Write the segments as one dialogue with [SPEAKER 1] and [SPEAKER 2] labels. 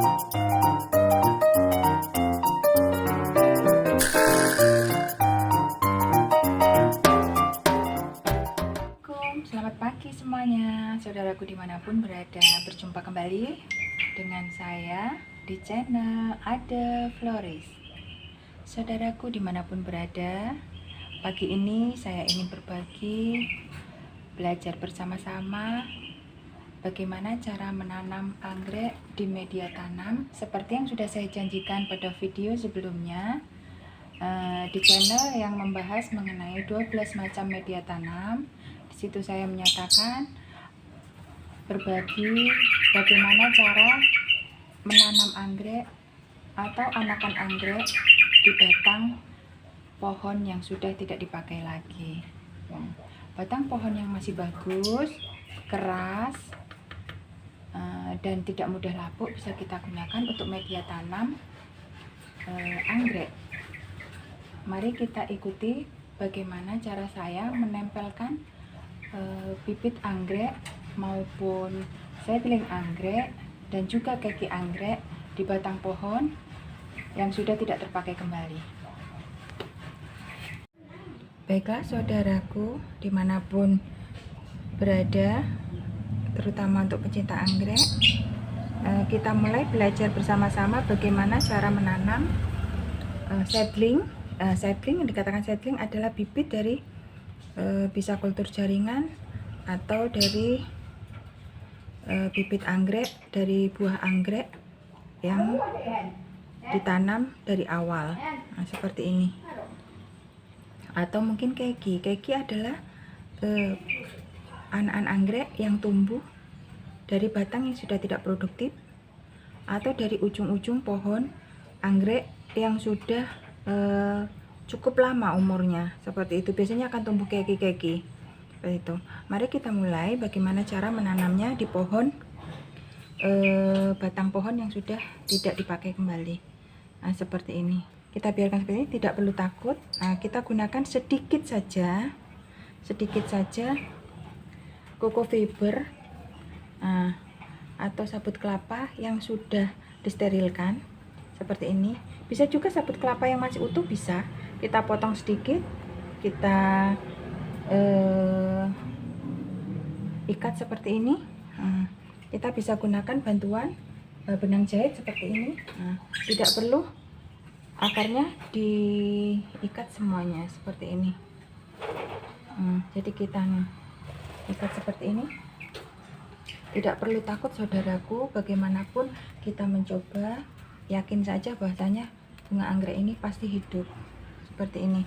[SPEAKER 1] Selamat pagi semuanya, saudaraku dimanapun berada. Berjumpa kembali dengan saya di channel Ade Floris. Saudaraku dimanapun berada, pagi ini saya ingin berbagi, belajar bersama-sama bagaimana cara menanam anggrek di media tanam. Seperti yang sudah saya janjikan pada video sebelumnya, di channel yang membahas mengenai 12 macam media tanam. Di situ saya menyatakan berbagi bagaimana cara menanam anggrek atau anakan anggrek di batang pohon yang sudah tidak dipakai lagi. Batang pohon yang masih bagus, keras, dan tidak mudah lapuk bisa kita gunakan untuk media tanam anggrek. Mari kita ikuti bagaimana cara saya menempelkan bibit anggrek maupun seedling anggrek dan juga kaki anggrek di batang pohon yang sudah tidak terpakai kembali. Baiklah saudaraku dimanapun berada, terutama untuk pecinta anggrek, kita mulai belajar bersama-sama bagaimana cara menanam seedling. Seedling, yang dikatakan seedling adalah bibit dari bisa kultur jaringan atau dari bibit anggrek, dari buah anggrek yang ditanam dari awal. Nah, seperti ini. Atau mungkin keki. Keki adalah anakan anggrek yang tumbuh dari batang yang sudah tidak produktif atau dari ujung-ujung pohon anggrek yang sudah cukup lama umurnya. Seperti itu, biasanya akan tumbuh keki-keki seperti itu. Mari kita mulai bagaimana cara menanamnya di pohon, batang pohon yang sudah tidak dipakai kembali. Nah, seperti ini, kita biarkan seperti ini, tidak perlu takut. Nah, kita gunakan sedikit saja coco fiber atau sabut kelapa yang sudah disterilkan seperti ini. Bisa juga sabut kelapa yang masih utuh, bisa kita potong sedikit, kita ikat seperti ini. Kita bisa gunakan bantuan benang jahit seperti ini. Tidak perlu akarnya diikat semuanya seperti ini. Jadi kita ikat seperti ini. Tidak perlu takut saudaraku, bagaimanapun kita mencoba, yakin saja bahwasanya bunga anggrek ini pasti hidup seperti ini.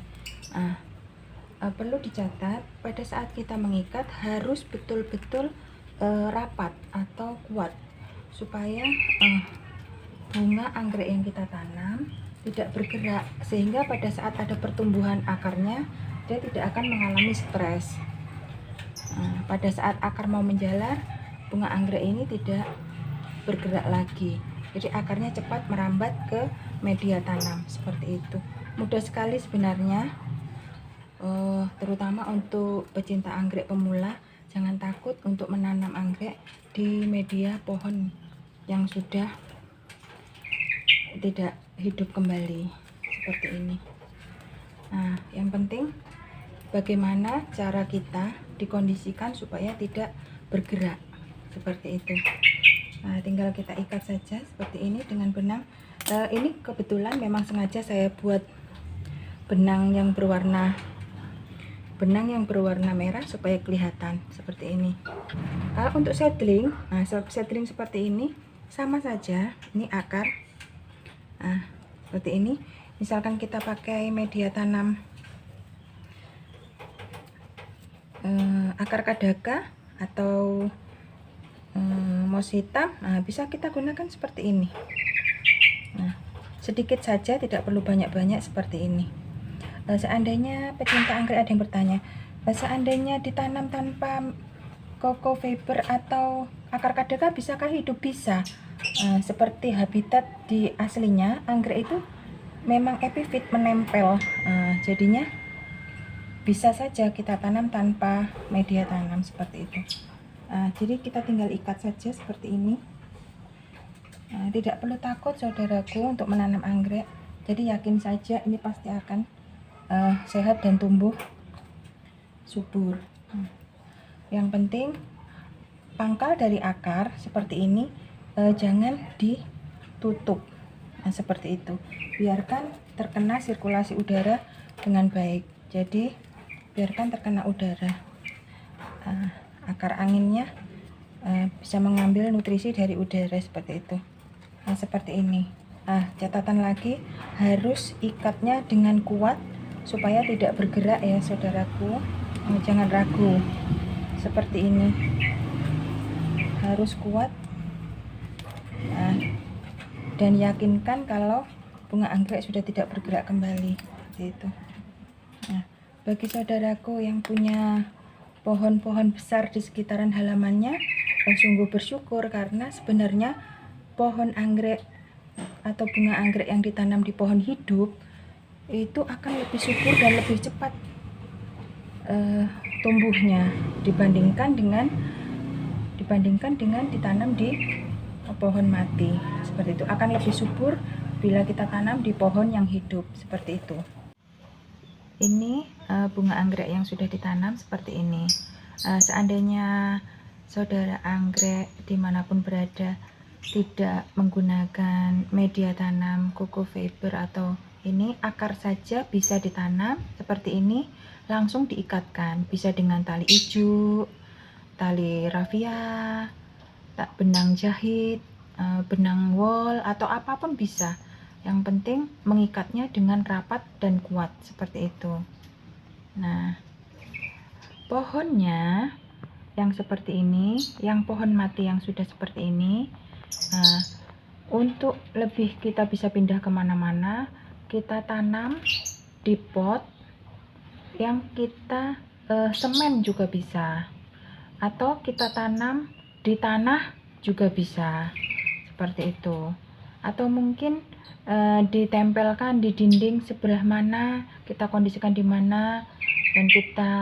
[SPEAKER 1] Perlu dicatat, pada saat kita mengikat harus betul-betul rapat atau kuat supaya bunga anggrek yang kita tanam tidak bergerak, sehingga pada saat ada pertumbuhan akarnya dia tidak akan mengalami stres. Pada saat akar mau menjalar, bunga anggrek ini tidak bergerak lagi. Jadi akarnya cepat merambat ke media tanam seperti itu. Mudah sekali sebenarnya, terutama untuk pecinta anggrek pemula. Jangan takut untuk menanam anggrek di media pohon yang sudah tidak hidup kembali seperti ini. Nah, yang penting bagaimana cara kita dikondisikan supaya tidak bergerak seperti itu. Nah, tinggal kita ikat saja seperti ini dengan benang. Ini kebetulan memang sengaja saya buat benang yang berwarna merah supaya kelihatan seperti ini. Kalau untuk seedling, seedling seperti ini sama saja. Ini akar. Nah, seperti ini. Misalkan kita pakai media tanam akar kadaka atau moss hitam, bisa kita gunakan seperti ini. Nah, sedikit saja, tidak perlu banyak-banyak seperti ini. Seandainya pecinta anggrek ada yang bertanya, seandainya ditanam tanpa coco fiber atau akar kadaka bisakah hidup? Bisa. Seperti habitat di aslinya, anggrek itu memang epifit, menempel. Jadinya bisa saja kita tanam tanpa media tanam seperti itu. Jadi kita tinggal ikat saja seperti ini. Nah, tidak perlu takut saudaraku untuk menanam anggrek. Jadi yakin saja ini pasti akan sehat dan tumbuh subur. Yang penting pangkal dari akar seperti ini jangan ditutup. Nah, seperti itu. Biarkan terkena sirkulasi udara dengan baik. Jadi biarkan terkena udara. Akar anginnya bisa mengambil nutrisi dari udara seperti itu. Nah, seperti ini. Catatan lagi, harus ikatnya dengan kuat supaya tidak bergerak ya saudaraku. Jangan ragu. Seperti ini. Harus kuat. Dan yakinkan kalau bunga anggrek sudah tidak bergerak kembali. Seperti itu. Nah, bagi saudaraku yang punya pohon-pohon besar di sekitaran halamannya, sungguh bersyukur karena sebenarnya pohon anggrek atau bunga anggrek yang ditanam di pohon hidup itu akan lebih subur dan lebih cepat tumbuhnya dibandingkan dengan ditanam di pohon mati. Seperti itu, akan lebih subur bila kita tanam di pohon yang hidup seperti itu. Ini bunga anggrek yang sudah ditanam seperti ini. Seandainya saudara anggrek dimanapun berada tidak menggunakan media tanam coco fiber atau ini, akar saja bisa ditanam seperti ini, langsung diikatkan, bisa dengan tali ijuk, tali rafia, benang jahit, benang wol atau apapun bisa. Yang penting mengikatnya dengan rapat dan kuat seperti itu. Nah, pohonnya yang seperti ini, yang pohon mati yang sudah seperti ini, untuk lebih kita bisa pindah kemana-mana, kita tanam di pot yang kita semen juga bisa, atau kita tanam di tanah juga bisa seperti itu, atau mungkin ditempelkan di dinding sebelah mana, kita kondisikan di mana dan kita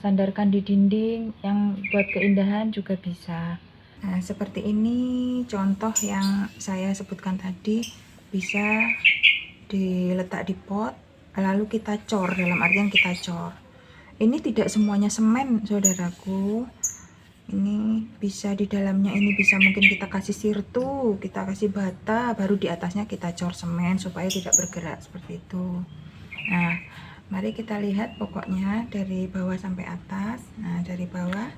[SPEAKER 1] sandarkan di dinding yang buat keindahan juga bisa. Nah, seperti ini contoh yang saya sebutkan tadi, bisa diletak di pot lalu kita cor, dalam artian kita cor. Ini tidak semuanya semen saudaraku, ini bisa di dalamnya, ini bisa mungkin kita kasih sirtu, kita kasih bata, baru di atasnya kita cor semen supaya tidak bergerak seperti itu. Nah, mari kita lihat pokoknya dari bawah sampai atas. Nah, dari bawah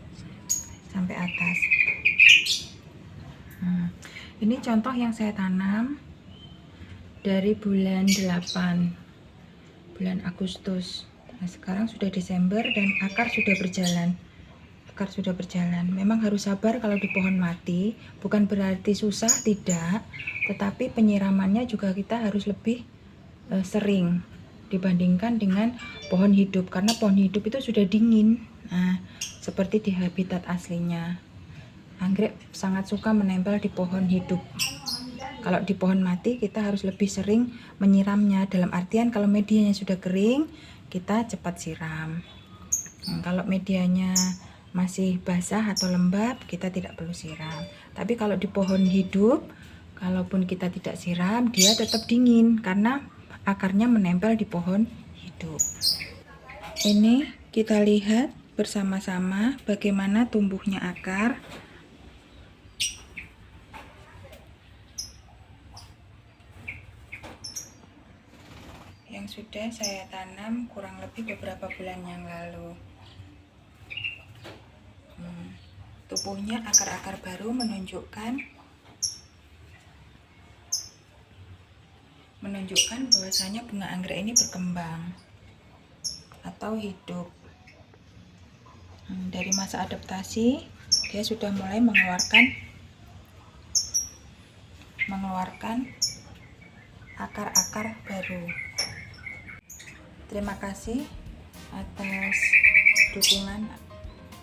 [SPEAKER 1] sampai atas. Ini contoh yang saya tanam dari bulan 8, bulan Agustus. Nah, sekarang sudah Desember dan akar sudah berjalan. Memang harus sabar kalau di pohon mati, bukan berarti susah, tidak, tetapi penyiramannya juga kita harus lebih sering dibandingkan dengan pohon hidup, karena pohon hidup itu sudah dingin. Nah, seperti di habitat aslinya. Anggrek sangat suka menempel di pohon hidup. Kalau di pohon mati kita harus lebih sering menyiramnya, dalam artian kalau medianya sudah kering kita cepat siram. Kalau medianya masih basah atau lembab kita tidak perlu siram. Tapi kalau di pohon hidup, kalaupun kita tidak siram dia tetap dingin karena akarnya menempel di pohon hidup. Ini kita lihat bersama-sama bagaimana tumbuhnya akar. Yang sudah saya tanam kurang lebih beberapa bulan yang lalu. Tubuhnya akar-akar baru menunjukkan bahwasanya bunga anggrek ini berkembang atau hidup. Dari masa adaptasi dia sudah mulai mengeluarkan akar-akar baru. Terima kasih atas dukungan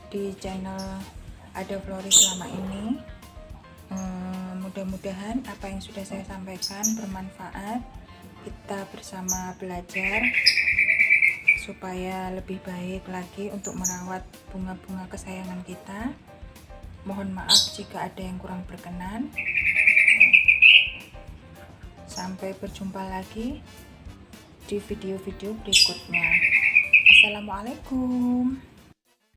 [SPEAKER 1] di channel Ada Flori selama ini. Mudah-mudahan apa yang sudah saya sampaikan bermanfaat. Kita bersama belajar supaya lebih baik lagi untuk merawat bunga-bunga kesayangan kita. Mohon maaf jika ada yang kurang berkenan. Sampai berjumpa lagi di video-video berikutnya. Assalamualaikum.